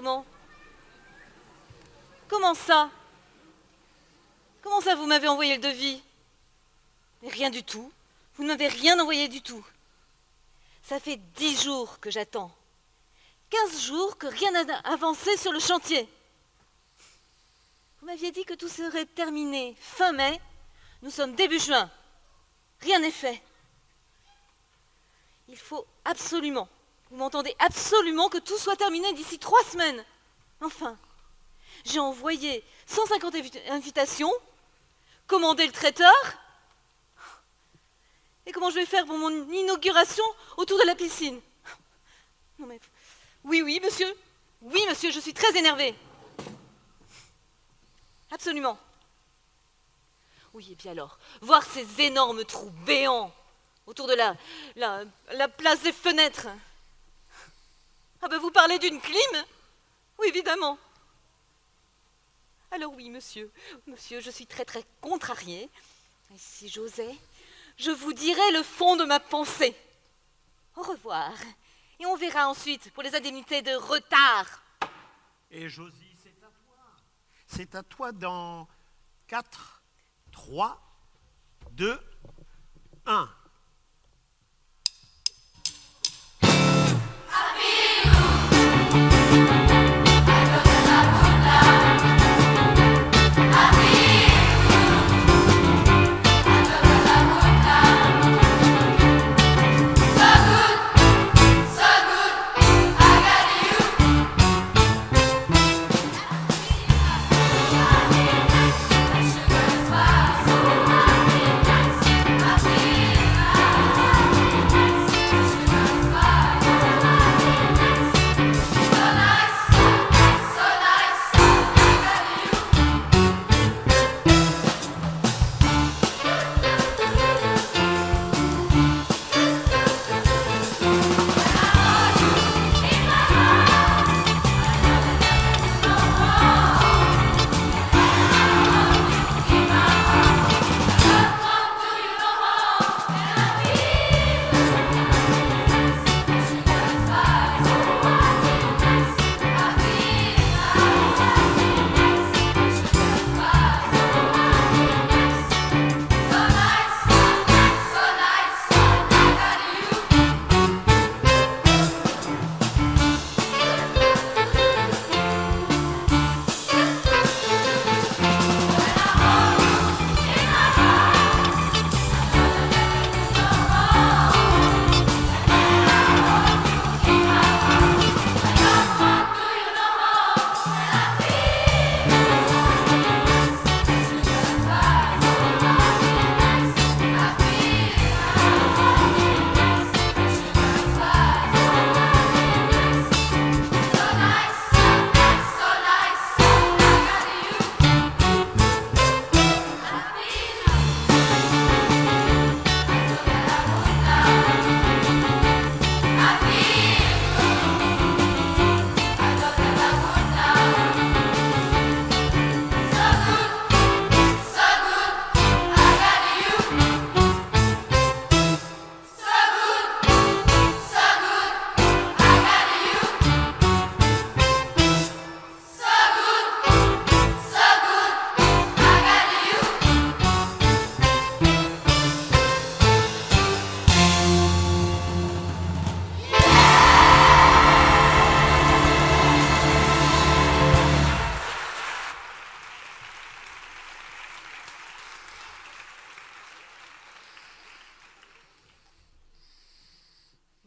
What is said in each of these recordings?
Comment? Comment ça? Comment ça, vous m'avez envoyé le devis? Mais rien du tout. Vous ne m'avez rien envoyé du tout. Ça fait 10 jours que j'attends. 15 jours que rien n'a avancé sur le chantier. Vous m'aviez dit que tout serait terminé fin mai. Nous sommes début juin. Rien n'est fait. Il faut absolument, vous m'entendez, absolument que tout soit terminé d'ici 3 semaines. Enfin, j'ai envoyé 150 invitations, commandé le traiteur. Et comment je vais faire pour mon inauguration autour de la piscine? Non mais... Oui, monsieur. Oui, monsieur, je suis très énervée. Absolument. Oui, et bien alors, voir ces énormes trous béants autour de la place des fenêtres. Ah ben, vous parlez d'une clim? Oui, évidemment. Alors oui, monsieur, je suis très très contrariée. Et si j'osais, je vous dirais le fond de ma pensée. Au revoir. Et on verra ensuite pour les indemnités de retard. Et Josie, c'est à toi. C'est à toi dans 4, 3, 2, 1.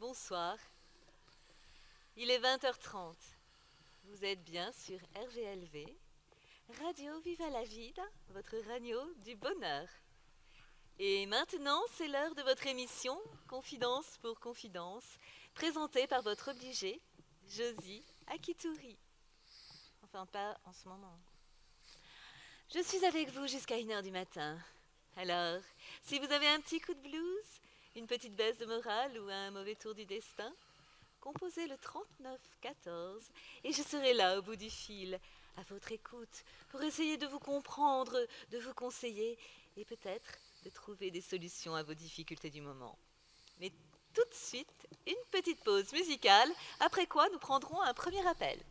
Bonsoir. Il est 20h30. Vous êtes bien sur RVLV, Radio Viva la Vida, votre radio du bonheur. Et maintenant, c'est l'heure de votre émission Confidence pour Confidence, présentée par votre obligée, Josie Akitouri. Enfin, pas en ce moment. Je suis avec vous jusqu'à 1h du matin. Alors, si vous avez un petit coup de blues, une petite baisse de morale ou un mauvais tour du destin, composez le 3914 et je serai là au bout du fil, à votre écoute, pour essayer de vous comprendre, de vous conseiller et peut-être de trouver des solutions à vos difficultés du moment. Mais tout de suite, une petite pause musicale, après quoi nous prendrons un premier appel.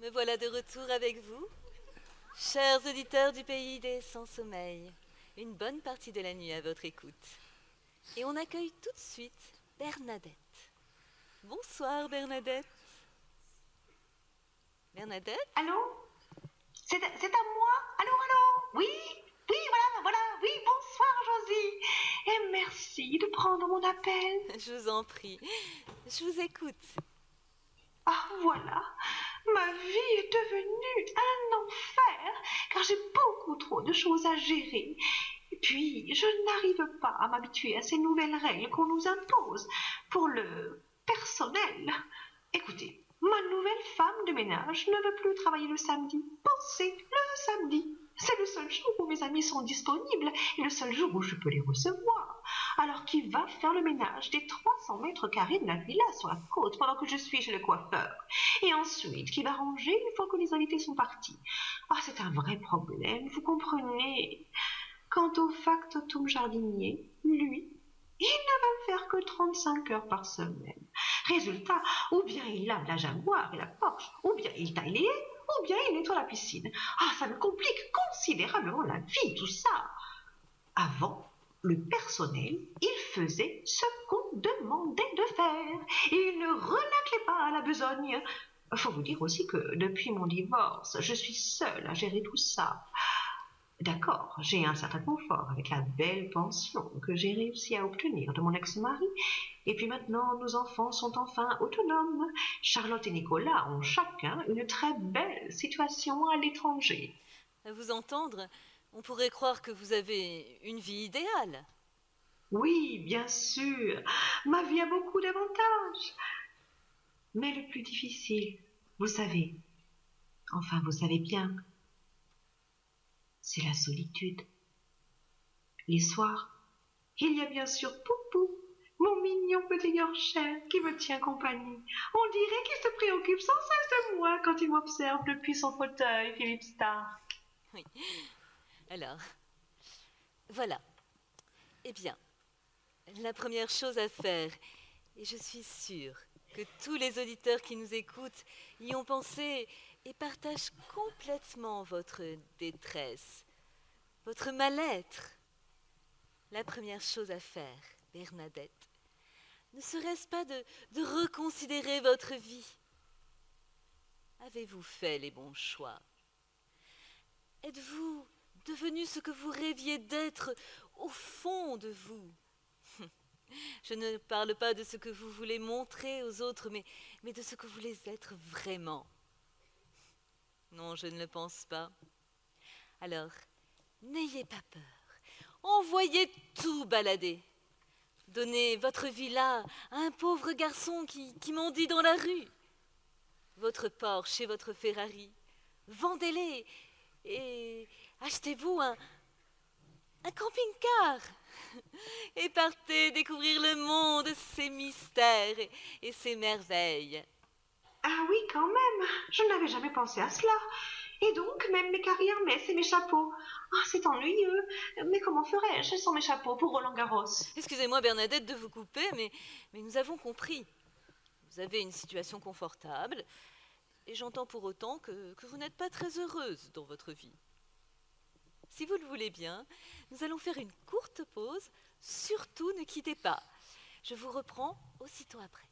Me voilà de retour avec vous, chers auditeurs du pays des sans-sommeil. Une bonne partie de la nuit à votre écoute. Et on accueille tout de suite Bernadette. Bonsoir Bernadette. Bernadette? Allô? C'est à moi? Allô, allô? Oui? Oui, voilà, oui, bonsoir Josie. Et merci de prendre mon appel. Je vous en prie, je vous écoute. Ah, voilà, ma vie est devenue un enfer, car j'ai beaucoup trop de choses à gérer. Et puis, je n'arrive pas à m'habituer à ces nouvelles règles qu'on nous impose pour le personnel. Écoutez, ma nouvelle femme de ménage ne veut plus travailler le samedi. Pensez, le samedi. C'est le seul jour où mes amis sont disponibles et le seul jour où je peux les recevoir. Alors qui va faire le ménage des 300 mètres carrés de la villa sur la côte pendant que je suis chez le coiffeur? Et ensuite, qui va ranger une fois que les invités sont partis? Ah, c'est un vrai problème, vous comprenez. Quant au factotum jardinier, lui, il ne va faire que 35 heures par semaine. Résultat, ou bien il lave la Jaguar et la Porsche, ou bien il taille les haies, ou bien il nettoie la piscine. Ah, ça me complique considérablement la vie, tout ça. Avant, le personnel, il faisait ce qu'on demandait de faire. Il ne renâclait pas à la besogne. Faut vous dire aussi que depuis mon divorce, je suis seule à gérer tout ça. D'accord, j'ai un certain confort avec la belle pension que j'ai réussi à obtenir de mon ex-mari. Et puis maintenant, nos enfants sont enfin autonomes. Charlotte et Nicolas ont chacun une très belle situation à l'étranger. À vous entendre, on pourrait croire que vous avez une vie idéale. Oui, bien sûr, ma vie a beaucoup d'avantages. Mais le plus difficile, vous savez, enfin vous savez bien, c'est la solitude. Les soirs, il y a bien sûr Poupou, mon mignon petit Yorkshire qui me tient compagnie. On dirait qu'il se préoccupe sans cesse de moi quand il m'observe depuis son fauteuil, Philippe Stark. Oui. Alors, voilà. Eh bien, la première chose à faire, et je suis sûre que tous les auditeurs qui nous écoutent y ont pensé et partagent complètement votre détresse, votre mal-être. La première chose à faire, Bernadette, ne serait-ce pas de reconsidérer votre vie? Avez-vous fait les bons choix? Êtes-vous devenu ce que vous rêviez d'être au fond de vous? Je ne parle pas de ce que vous voulez montrer aux autres, mais de ce que vous voulez être vraiment. Non, je ne le pense pas. Alors, n'ayez pas peur. Envoyez tout balader. Donnez votre villa à un pauvre garçon qui mendie dans la rue. Votre Porsche et votre Ferrari, vendez-les et achetez-vous un camping-car. Et partez découvrir le monde, ses mystères et ses merveilles. Ah oui, quand même, je n'avais jamais pensé à cela. Et donc, même mes carrières messes et mes chapeaux. Ah, c'est ennuyeux. Mais comment ferais-je sans mes chapeaux pour Roland-Garros? Excusez-moi Bernadette de vous couper, mais nous avons compris. Vous avez une situation confortable, et j'entends pour autant que vous n'êtes pas très heureuse dans votre vie. Si vous le voulez bien, nous allons faire une courte pause. Surtout ne quittez pas. Je vous reprends aussitôt après.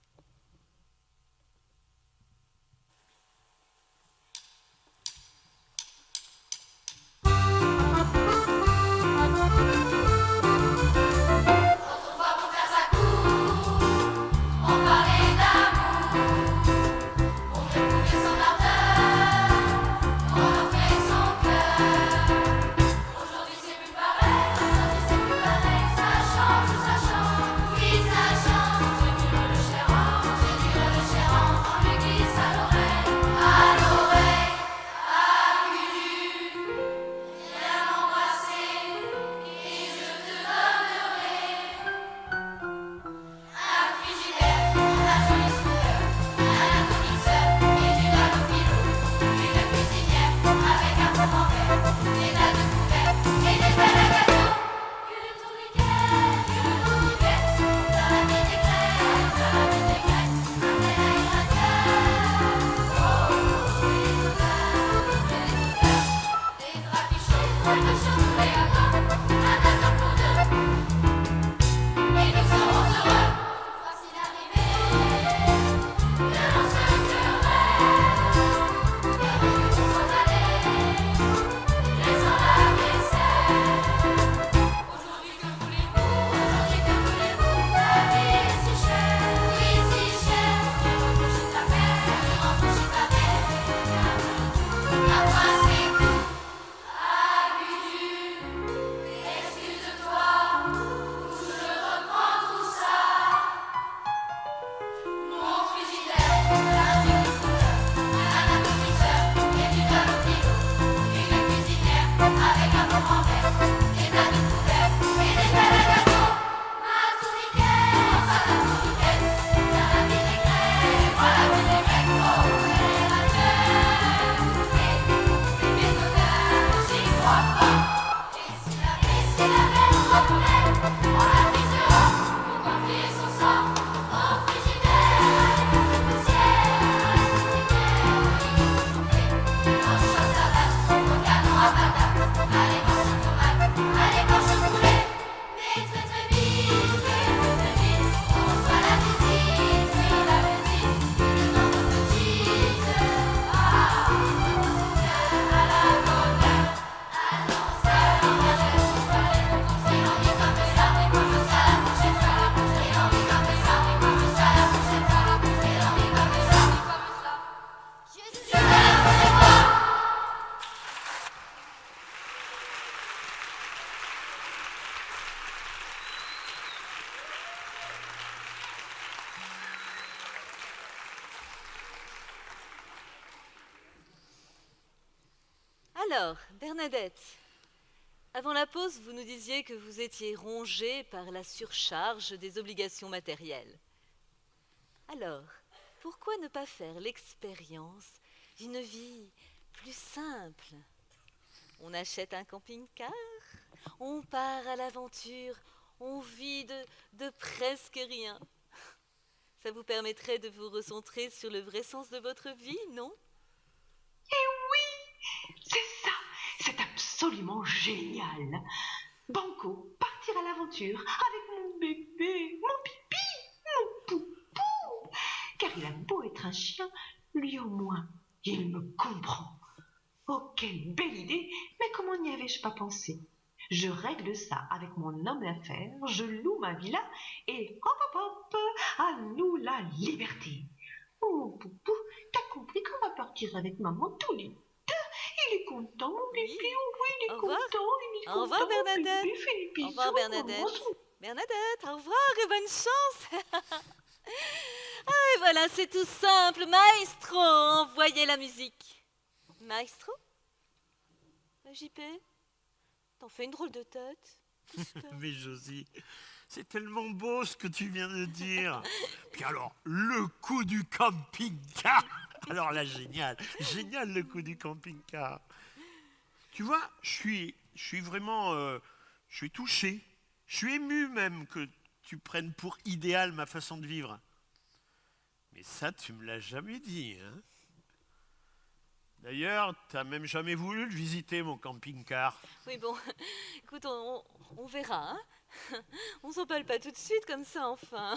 Alors, Bernadette, avant la pause, vous nous disiez que vous étiez rongée par la surcharge des obligations matérielles. Alors, pourquoi ne pas faire l'expérience d'une vie plus simple? On achète un camping-car, on part à l'aventure, on vit de presque rien. Ça vous permettrait de vous recentrer sur le vrai sens de votre vie, non? C'est ça, c'est absolument génial. Banco, partir à l'aventure avec mon bébé, mon pipi, mon poupou. Car il a beau être un chien, lui au moins, il me comprend. Oh, quelle belle idée, mais comment n'y avais-je pas pensé? Je règle ça avec mon homme d'affaires, je loue ma villa et hop hop hop, à nous la liberté. Oh, poupou, t'as compris qu'on va partir avec maman tous les deux? Il est content, mon bébé, Oui. oui, il est Au revoir. content, il est Au revoir, content, Bernadette. bébé, fais des Au revoir, bisous, Bernadette. maman. Bernadette, au revoir et bonne chance. Ah, et voilà, c'est tout simple. Maestro, envoyez la musique. Maestro? JP, t'en fais une drôle de tête. Qu'est-ce que... Mais Josie, c'est tellement beau ce que tu viens de dire. Puis alors, le coup du camping-car. Alors là, génial. Génial le coup du camping-car. Tu vois, je suis vraiment... je suis touché. Je suis ému même que tu prennes pour idéal ma façon de vivre. Mais ça, tu me l'as jamais dit, hein? D'ailleurs, t'as même jamais voulu le visiter, mon camping-car. Oui, bon, écoute, on verra, hein. On s'empale pas tout de suite comme ça, enfin.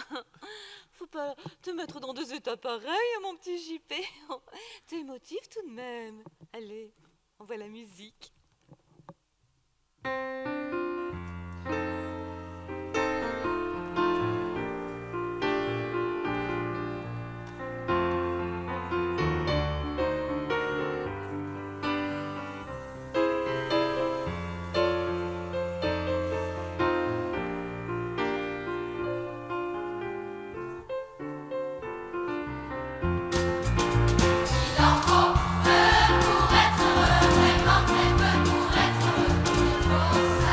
Faut pas te mettre dans des états pareils, mon petit JP. T'es émotif tout de même. Allez, on voit la musique. Pour être heureux, vraiment très peu pour être heureux.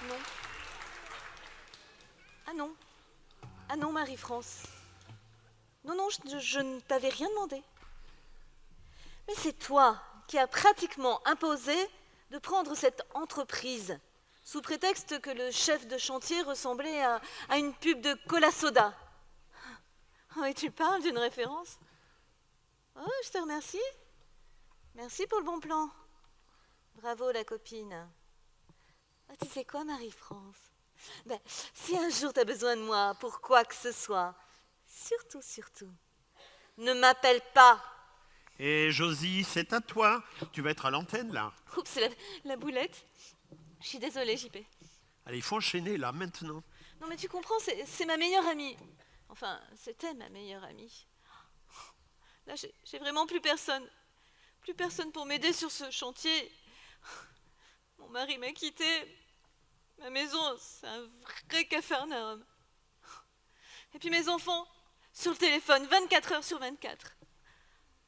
Non. Ah non. Ah non, Marie-France. Non, non, je ne t'avais rien demandé. Mais c'est toi qui as pratiquement imposé de prendre cette entreprise, sous prétexte que le chef de chantier ressemblait à une pub de cola soda. Oh, et tu parles d'une référence? Oh, je te remercie. Merci pour le bon plan. Bravo, la copine. Ah, tu sais quoi, Marie-France? Ben, si un jour tu as besoin de moi pour quoi que ce soit, surtout, ne m'appelle pas. Et Josie, c'est à toi. Tu vas être à l'antenne, là. Oups, c'est la boulette. Je suis désolée, JP. Allez, il faut enchaîner, là, maintenant. Non, mais tu comprends, c'est ma meilleure amie. Enfin, c'était ma meilleure amie. Là, j'ai vraiment plus personne. Plus personne pour m'aider sur ce chantier. Mon mari m'a quitté. Ma maison, c'est un vrai capharnaüm. Et puis mes enfants, sur le téléphone, 24 heures sur 24.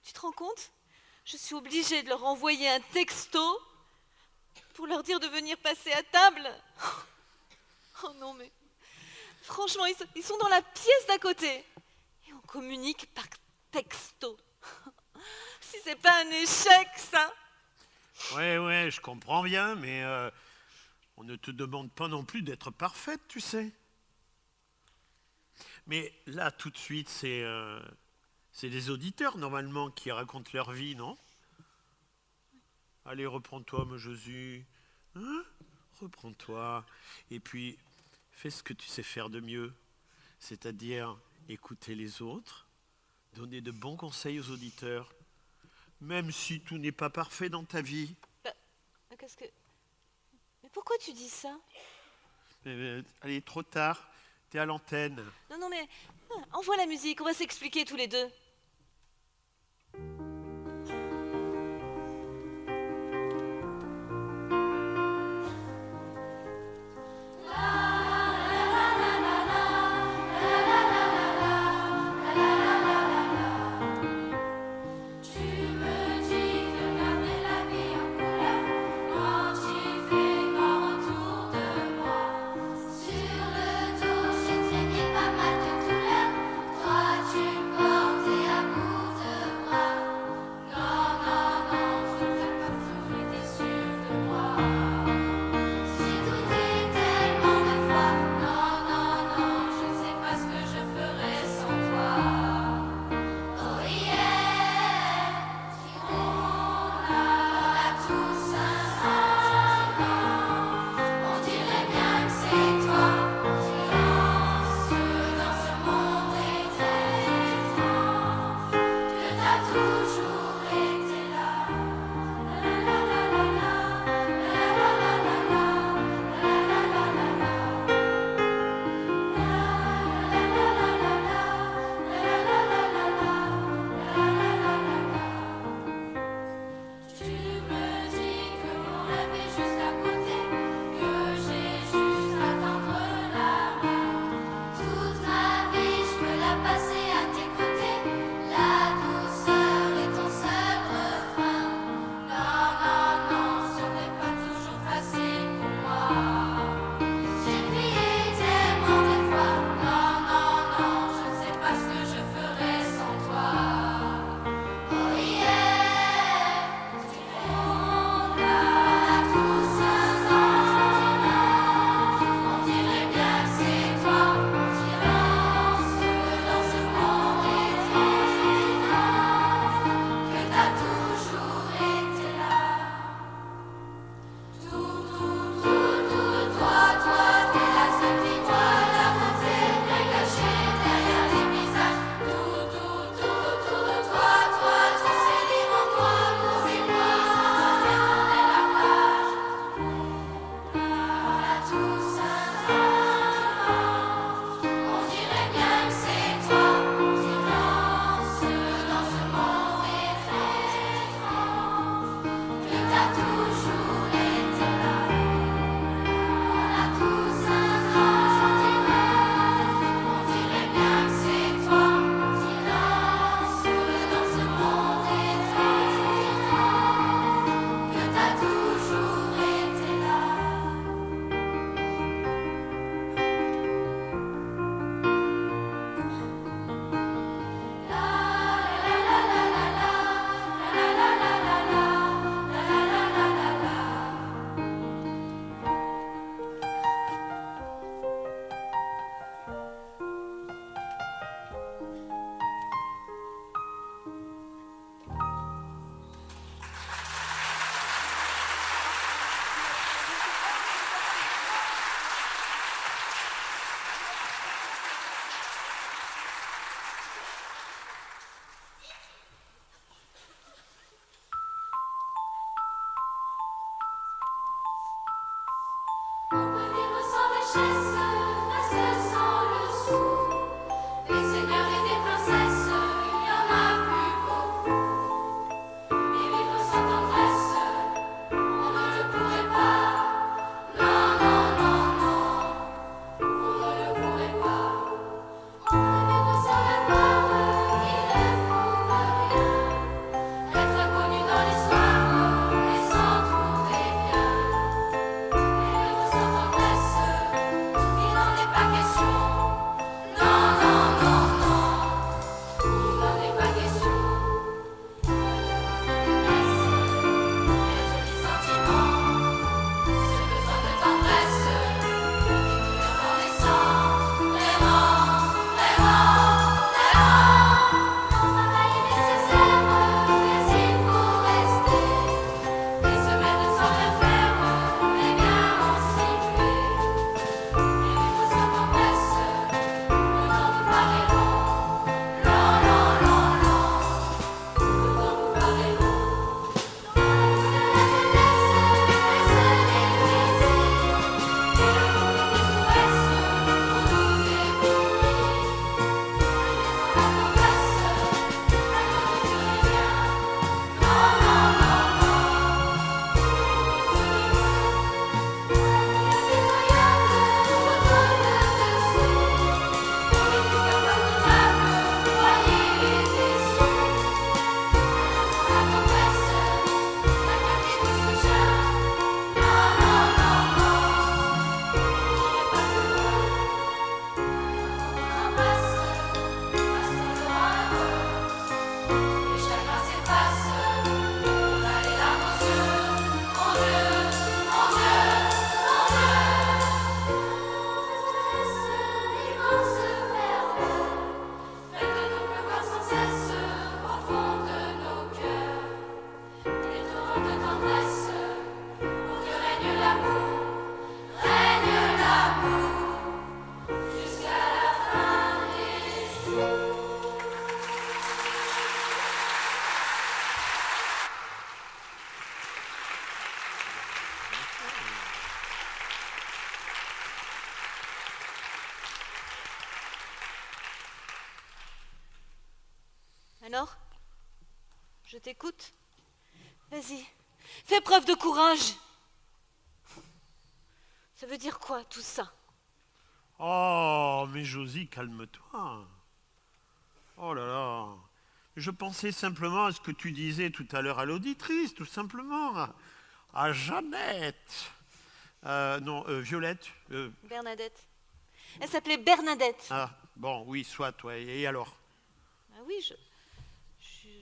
Tu te rends compte? Je suis obligée de leur envoyer un texto pour leur dire de venir passer à table. Oh non, mais franchement, ils sont dans la pièce d'à côté. Et on communique par texto. Si c'est pas un échec, ça. Ouais, je comprends bien, mais on ne te demande pas non plus d'être parfaite, tu sais. Mais là, tout de suite, c'est des auditeurs, normalement, qui racontent leur vie, non? Allez, reprends-toi, mon Josu. Hein? Reprends-toi. Et puis, fais ce que tu sais faire de mieux. C'est-à-dire écouter les autres, donner de bons conseils aux auditeurs, même si tout n'est pas parfait dans ta vie. Qu'est-ce que... Mais pourquoi tu dis ça? Allez, trop tard, t'es à l'antenne. Non, mais envoie la musique, on va s'expliquer tous les deux. Toi tu portes Alors, je t'écoute. Vas-y, fais preuve de courage. Ça veut dire quoi, tout ça? Oh, mais Josie, calme-toi. Oh là là. Je pensais simplement à ce que tu disais tout à l'heure à l'auditrice, tout simplement. À Jeannette. Non, Violette. Bernadette. Elle s'appelait Bernadette. Ah, bon, oui, soit, ouais. Et alors? Ah oui,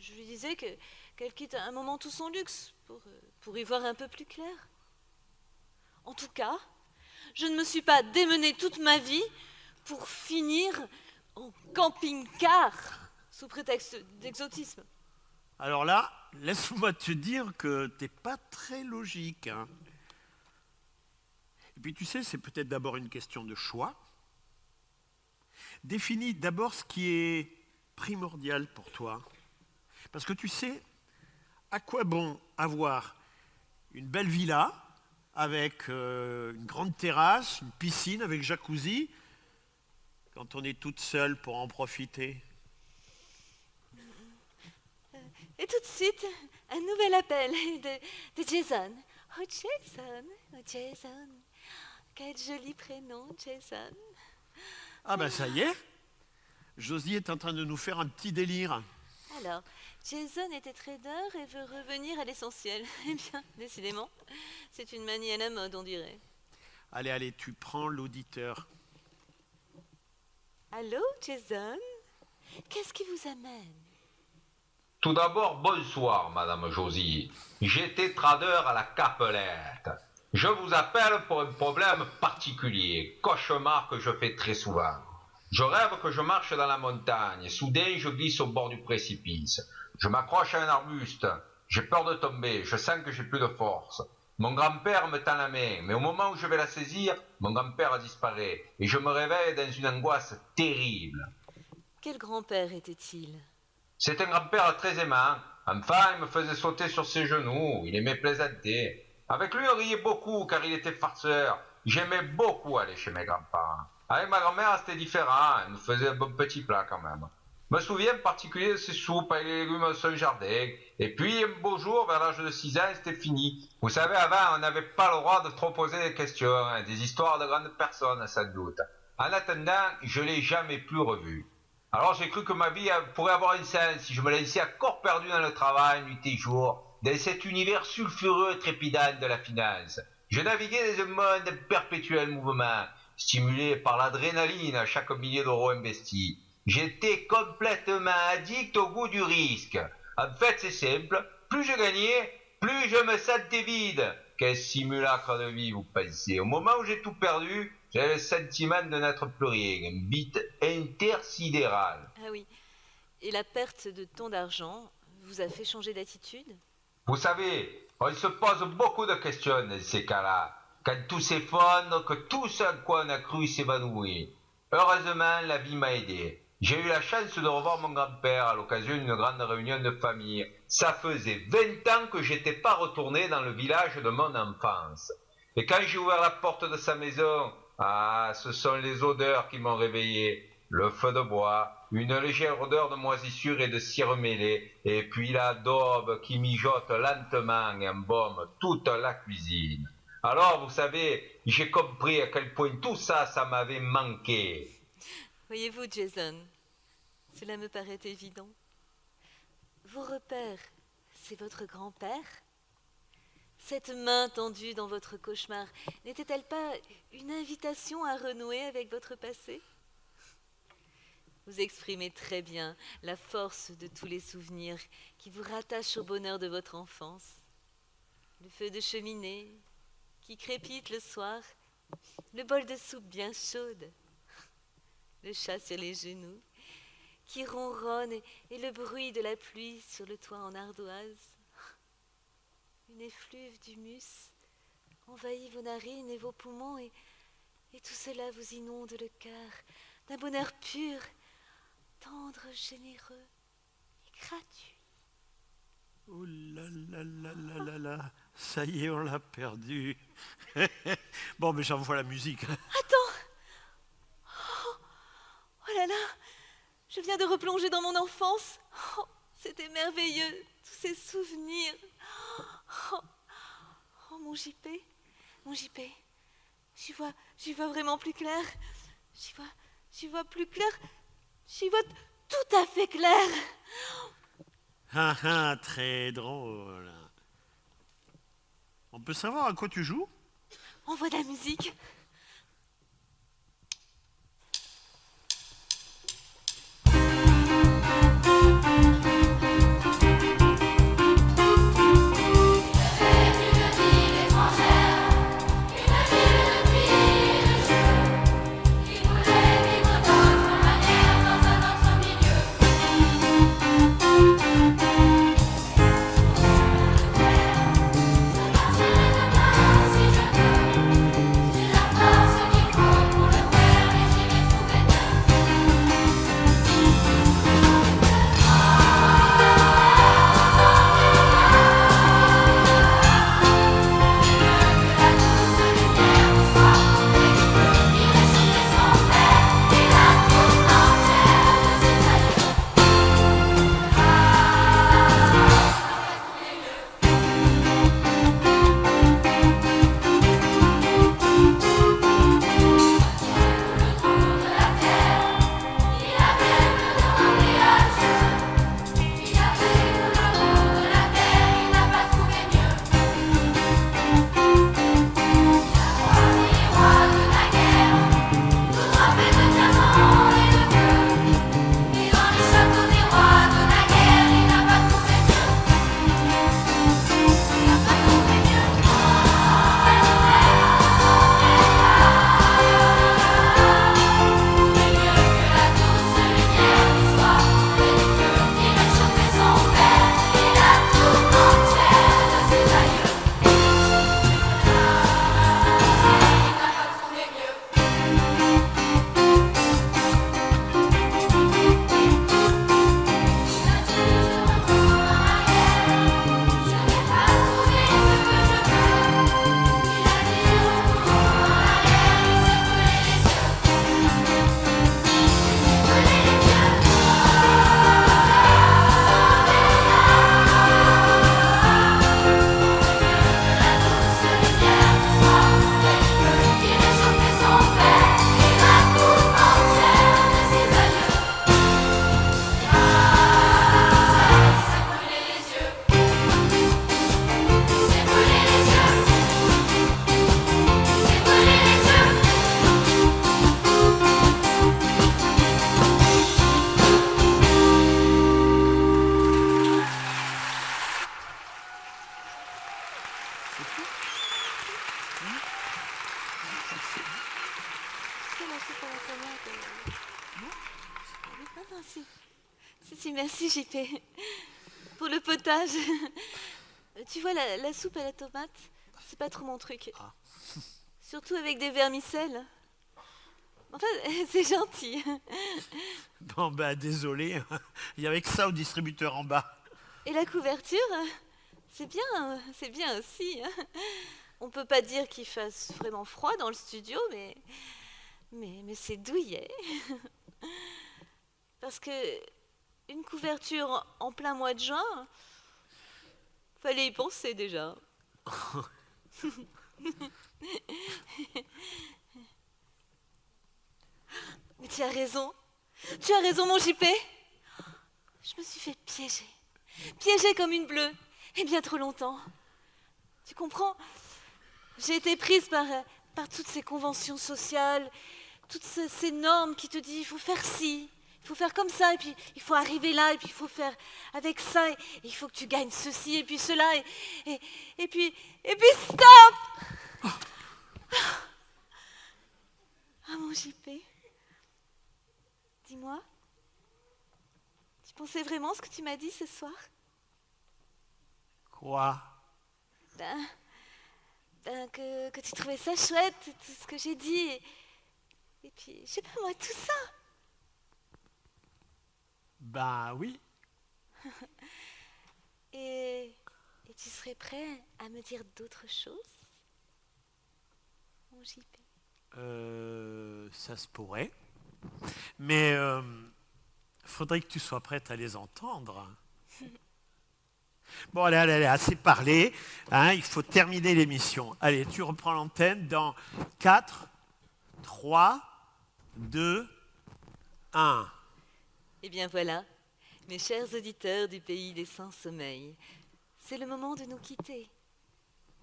je lui disais qu'elle quitte un moment tout son luxe pour y voir un peu plus clair. En tout cas, je ne me suis pas démenée toute ma vie pour finir en camping-car sous prétexte d'exotisme. Alors là, laisse-moi te dire que t'es pas très logique. Hein. Et puis tu sais, c'est peut-être d'abord une question de choix. Définis d'abord ce qui est primordial pour toi. Parce que tu sais, à quoi bon avoir une belle villa avec une grande terrasse, une piscine avec jacuzzi, quand on est toute seule pour en profiter? Et tout de suite, un nouvel appel de Jason. Oh Jason, oh Jason. Quel joli prénom, Jason. Ah ben ça y est, Josie est en train de nous faire un petit délire. Alors, Jason était trader et veut revenir à l'essentiel. Eh bien, décidément, c'est une manie à la mode, on dirait. Allez, tu prends l'auditeur. Allô, Jason? Qu'est-ce qui vous amène? Tout d'abord, bonsoir, Madame Josie. J'étais trader à la Capelette. Je vous appelle pour un problème particulier, cauchemar que je fais très souvent. Je rêve que je marche dans la montagne et soudain je glisse au bord du précipice. Je m'accroche à un arbuste. J'ai peur de tomber. Je sens que j'ai plus de force. Mon grand-père me tend la main, mais au moment où je vais la saisir, mon grand-père disparaît et je me réveille dans une angoisse terrible. Quel grand-père était-il? C'est un grand-père très aimant. Enfin, il me faisait sauter sur ses genoux. Il aimait plaisanter. Avec lui, on riait beaucoup car il était farceur. J'aimais beaucoup aller chez mes grands-parents. Avec ma grand-mère, c'était différent. Elle nous faisait un bon petit plat quand même. Je me souviens en particulier de ses soupes avec les légumes de son jardin. Et puis, un beau jour, vers l'âge de 6 ans, c'était fini. Vous savez, avant, on n'avait pas le droit de trop poser des questions, hein, des histoires de grandes personnes, sans doute. En attendant, je ne l'ai jamais plus revu. Alors j'ai cru que ma vie pourrait avoir un sens si je me laissais à corps perdu dans le travail, nuit et jour, dans cet univers sulfureux et trépidant de la finance. Je naviguais dans un monde en perpétuel mouvement, stimulé par l'adrénaline à chaque millier d'euros investis. J'étais complètement addict au goût du risque. En fait, c'est simple, plus je gagnais, plus je me sentais vide. Quel simulacre de vie, vous pensez? Au moment où j'ai tout perdu, j'avais le sentiment de n'être plus rien, un vide intersidéral. Ah oui. Et la perte de tant d'argent vous a fait changer d'attitude? Vous savez, on se pose beaucoup de questions dans ces cas-là. Quand tout s'effondre, que tout ce à quoi on a cru s'évanouit. Heureusement, la vie m'a aidé. J'ai eu la chance de revoir mon grand-père à l'occasion d'une grande réunion de famille. Ça faisait 20 ans que j'étais pas retourné dans le village de mon enfance. Et quand j'ai ouvert la porte de sa maison, ce sont les odeurs qui m'ont réveillé. Le feu de bois, une légère odeur de moisissure et de cire mêlée, et puis la daube qui mijote lentement et embaume toute la cuisine. Alors, vous savez, j'ai compris à quel point tout ça, ça m'avait manqué. Voyez-vous, Jason, cela me paraît évident. Vos repères, c'est votre grand-père? Cette main tendue dans votre cauchemar, n'était-elle pas une invitation à renouer avec votre passé? Vous exprimez très bien la force de tous les souvenirs qui vous rattachent au bonheur de votre enfance. Le feu de cheminée qui crépite le soir, le bol de soupe bien chaude, le chat sur les genoux qui ronronne et le bruit de la pluie sur le toit en ardoise. Une effluve d'humus envahit vos narines et vos poumons et tout cela vous inonde le cœur d'un bonheur pur, tendre, généreux et gratuit. Oh là là là là là là, ça y est, on l'a perdu. Bon, mais j'envoie la musique. Attends! Oh là là! Je viens de replonger dans mon enfance. Oh, c'était merveilleux, tous ces souvenirs. Oh, oh, mon JP, j'y vois vraiment plus clair. J'y vois plus clair. J'y vois tout à fait clair. Ah ah, très drôle. On peut savoir à quoi tu joues? On voit de la musique. Si, merci JP. Pour le potage. Tu vois, la soupe à la tomate, c'est pas trop mon truc. Ah. Surtout avec des vermicelles. Enfin, c'est gentil. Bon, bah, désolé. Il y avait que ça au distributeur en bas. Et la couverture, c'est bien aussi. On peut pas dire qu'il fasse vraiment froid dans le studio, mais c'est douillet. Parce que une couverture en plein mois de juin, fallait y penser déjà. Mais tu as raison mon JP. Je me suis fait piéger comme une bleue, et bien trop longtemps. Tu comprends? J'ai été prise par toutes ces conventions sociales, toutes ces normes qui te disent il faut faire ci, il faut faire comme ça, et puis il faut arriver là, et puis il faut faire avec ça, et il faut que tu gagnes ceci, et puis cela, et puis stop! Ah mon JP, dis-moi, tu pensais vraiment ce que tu m'as dit ce soir? Quoi? Que tu trouvais ça chouette, tout ce que j'ai dit. Et puis, je sais pas moi, tout ça. Bah oui. Et tu serais prêt à me dire d'autres choses, mon JP? Ça se pourrait. Mais faudrait que tu sois prête à les entendre. Bon, allez, assez parlé. Hein, il faut terminer l'émission. Allez, tu reprends l'antenne dans 4, 3, 2, 1. Eh bien voilà, mes chers auditeurs du pays des sans-sommeil, c'est le moment de nous quitter.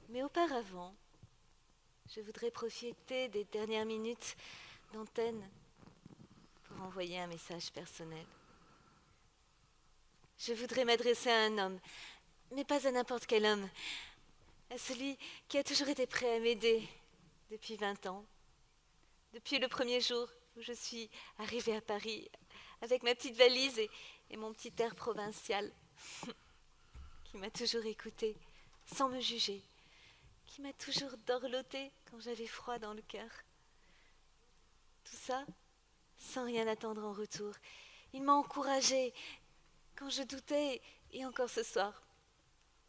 Mais auparavant, je voudrais profiter des dernières minutes d'antenne pour envoyer un message personnel. Je voudrais m'adresser à un homme, mais pas à n'importe quel homme, à celui qui a toujours été prêt à m'aider depuis 20 ans, depuis le premier jour où je suis arrivée à Paris avec ma petite valise et mon petit air provincial, qui m'a toujours écoutée sans me juger, qui m'a toujours dorlotée quand j'avais froid dans le cœur. Tout ça sans rien attendre en retour. Il m'a encouragée quand je doutais, et encore ce soir,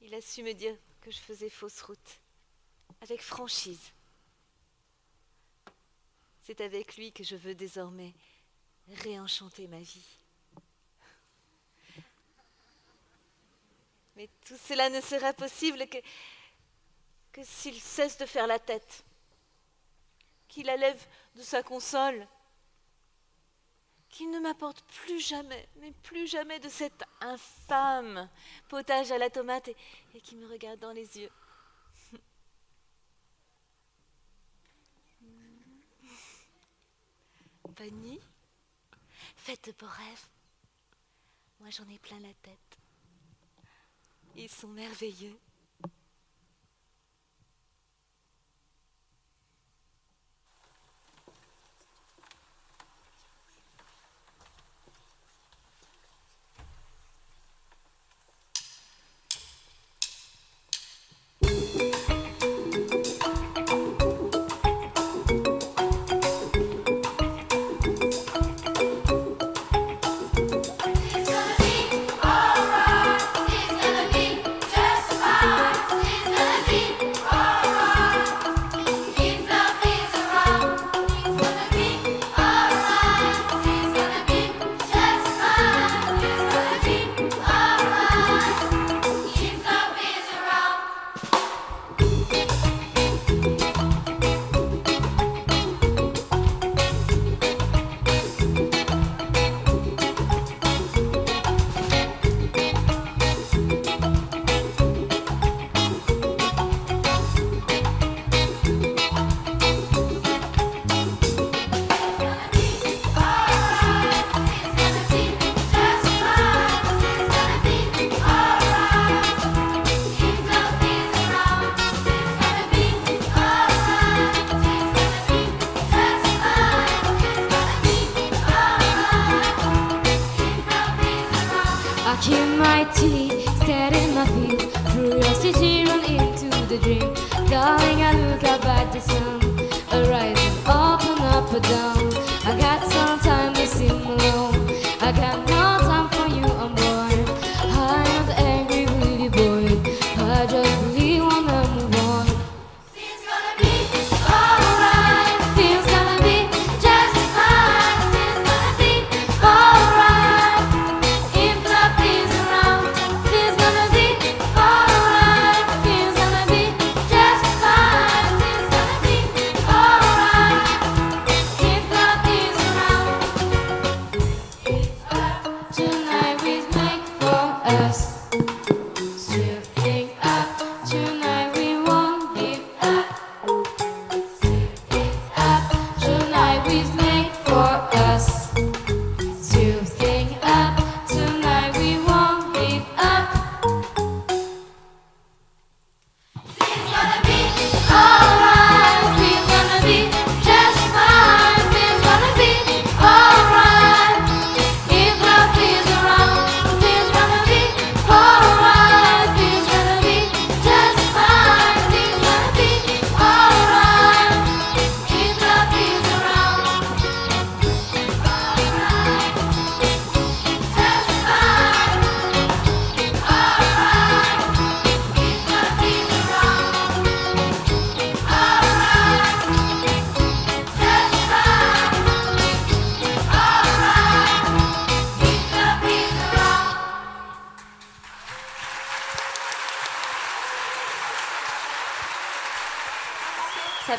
il a su me dire que je faisais fausse route, avec franchise. C'est avec lui que je veux désormais réenchanter ma vie. Mais tout cela ne sera possible que s'il cesse de faire la tête, qu'il allève de sa console, qu'il ne m'apporte plus jamais, mais plus jamais de cet infâme potage à la tomate et qu'il me regarde dans les yeux. Bonne nuit, faites de beaux rêves. Moi j'en ai plein la tête. Ils sont merveilleux.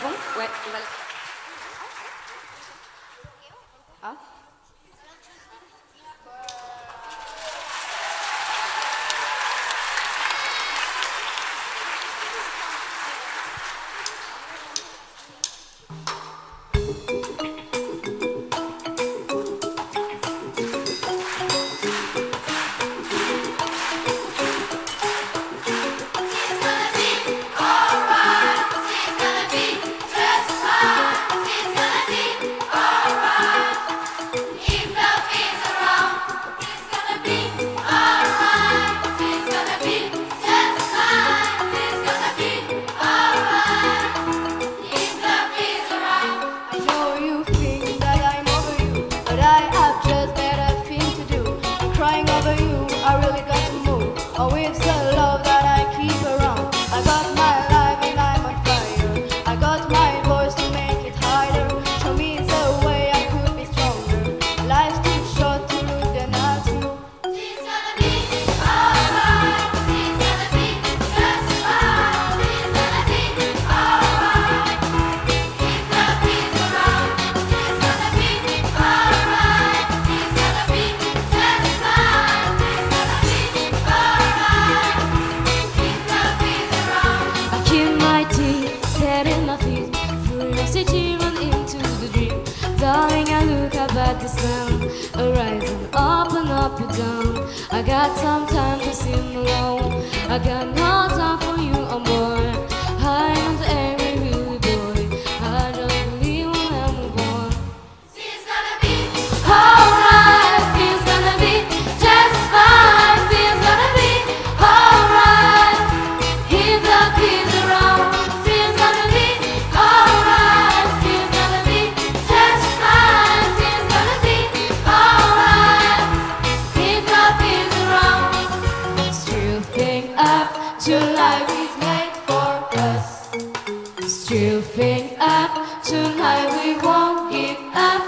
bon? Ouais, on va le... Ah. I know you think that I'm over you, but I have just better thing to do. I'm crying over you, I really got to move. Oh, it's the love that I keep around. I got my life and I'm on fire. I got my voice to make it higher. Show me the way I could be stronger. Life's too short to look the not through. She's gonna be alright. She's gonna be just fine. She's gonna be alright. Keep the peace around. She's gonna be alright. She's gonna be just fine. She's gonna be alright. Keep the peace around. I kill my teeth, set in my feet. Curiosity run into the dream. Darling, I look up at the sun, horizon up and up and down. I got some time to sing alone. I got no time for you on board. I'm not every really boy. I don't believe when I move on. She's gonna be alright. She's gonna be just fine. She's gonna be alright. Keep the peace around. She's gonna be alright. She's gonna be just fine. She's gonna be alright. Keep the peace around. Still think up to life is made for us. Still think up tonight we won't give up.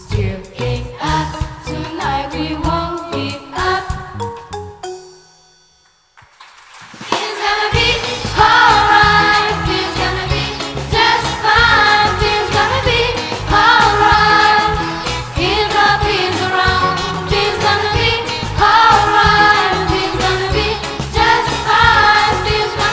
Still think up tonight we won't give up. She's gonna be alright. She's gonna be just fine. She's gonna be alright. Keep the peace around. She's gonna be alright. She's gonna be just fine. She's gonna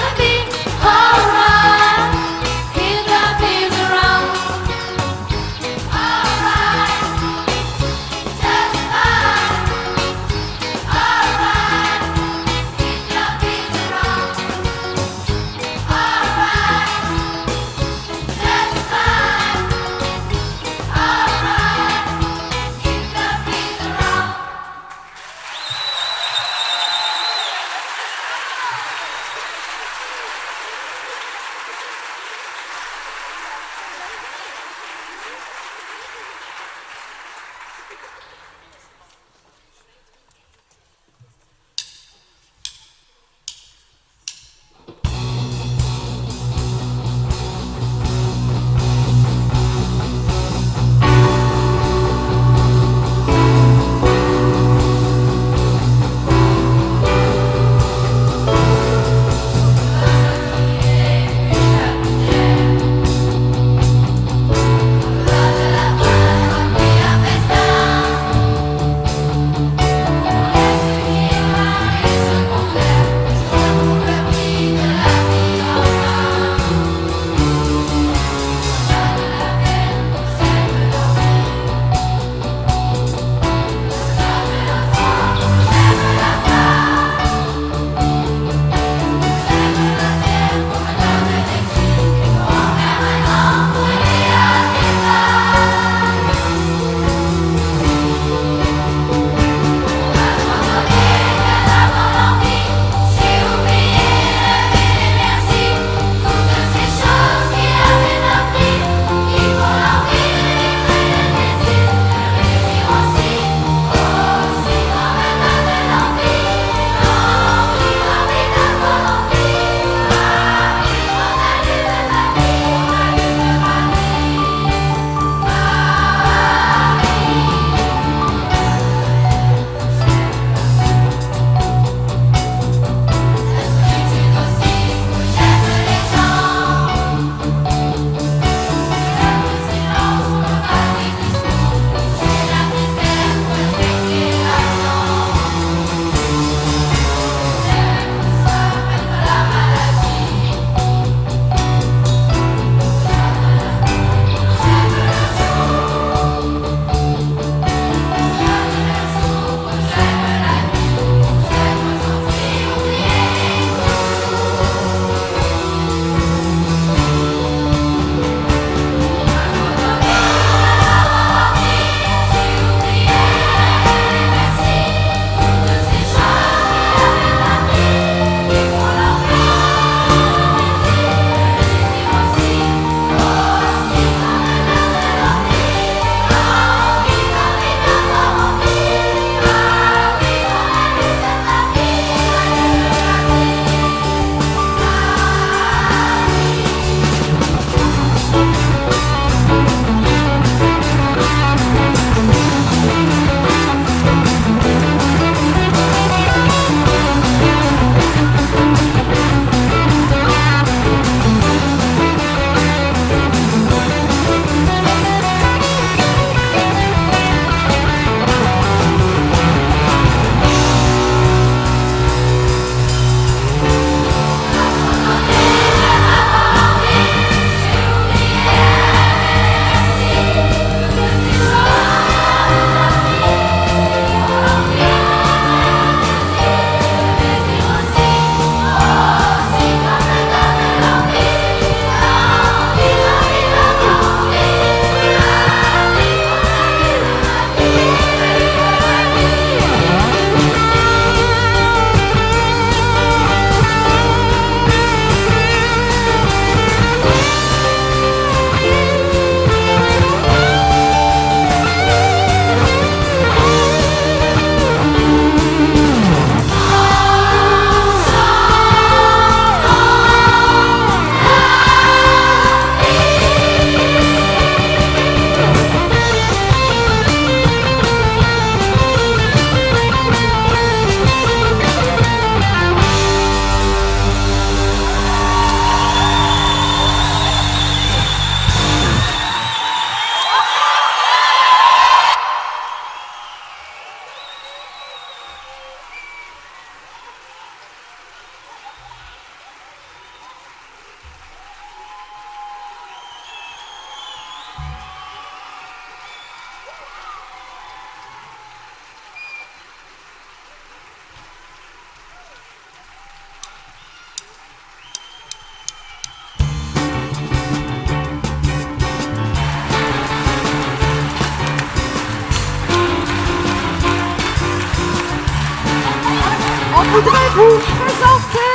voudrais vous présenter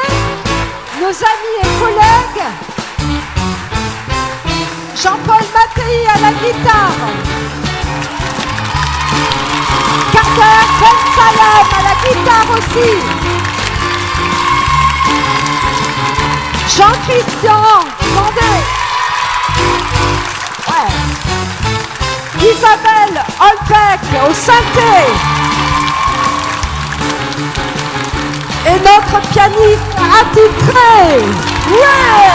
nos amis et collègues. Jean-Paul Mattei à la guitare. Carter Ben Salem à la guitare aussi. Jean-Christian Mandé. Ouais. Isabelle Holbeck au synthé. Et notre pianiste attitré. Ouais.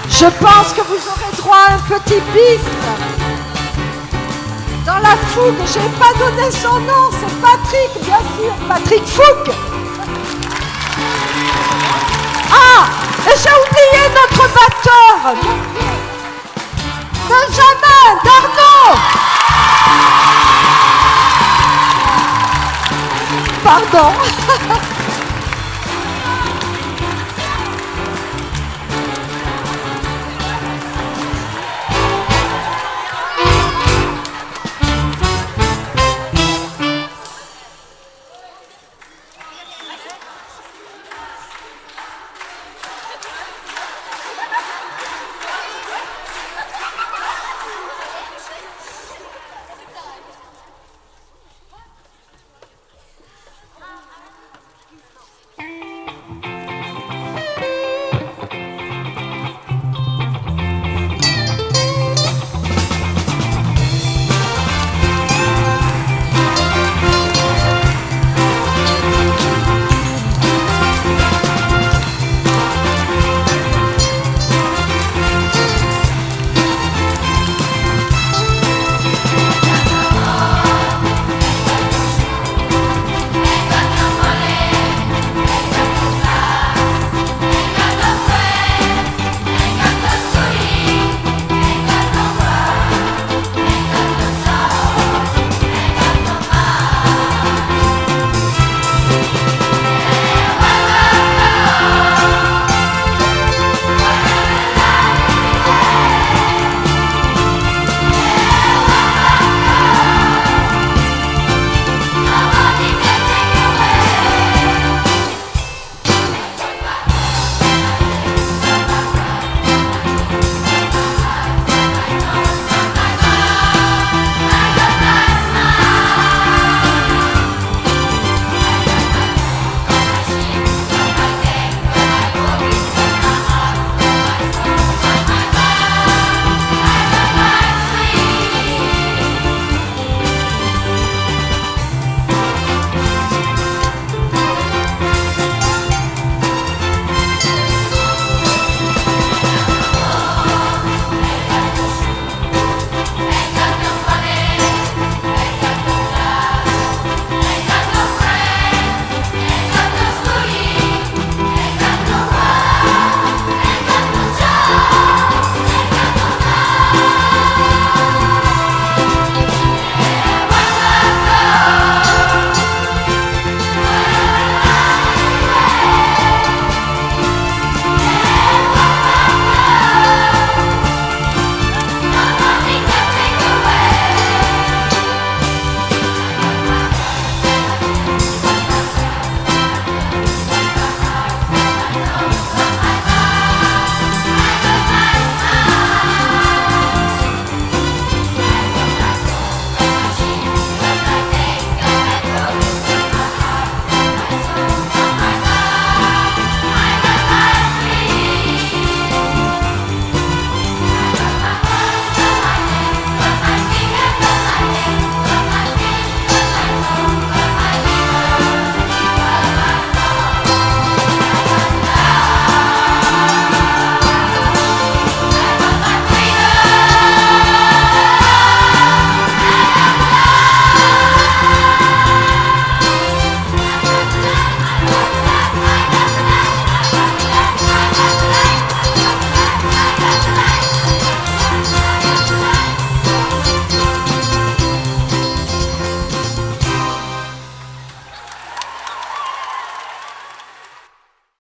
Je pense que vous aurez droit à un petit bis. Dans la fougue, j'ai pas donné son nom, c'est Patrick, bien sûr, Patrick Fougue. Ah, et j'ai oublié notre batteur, Benjamin Darnaud. Pardon.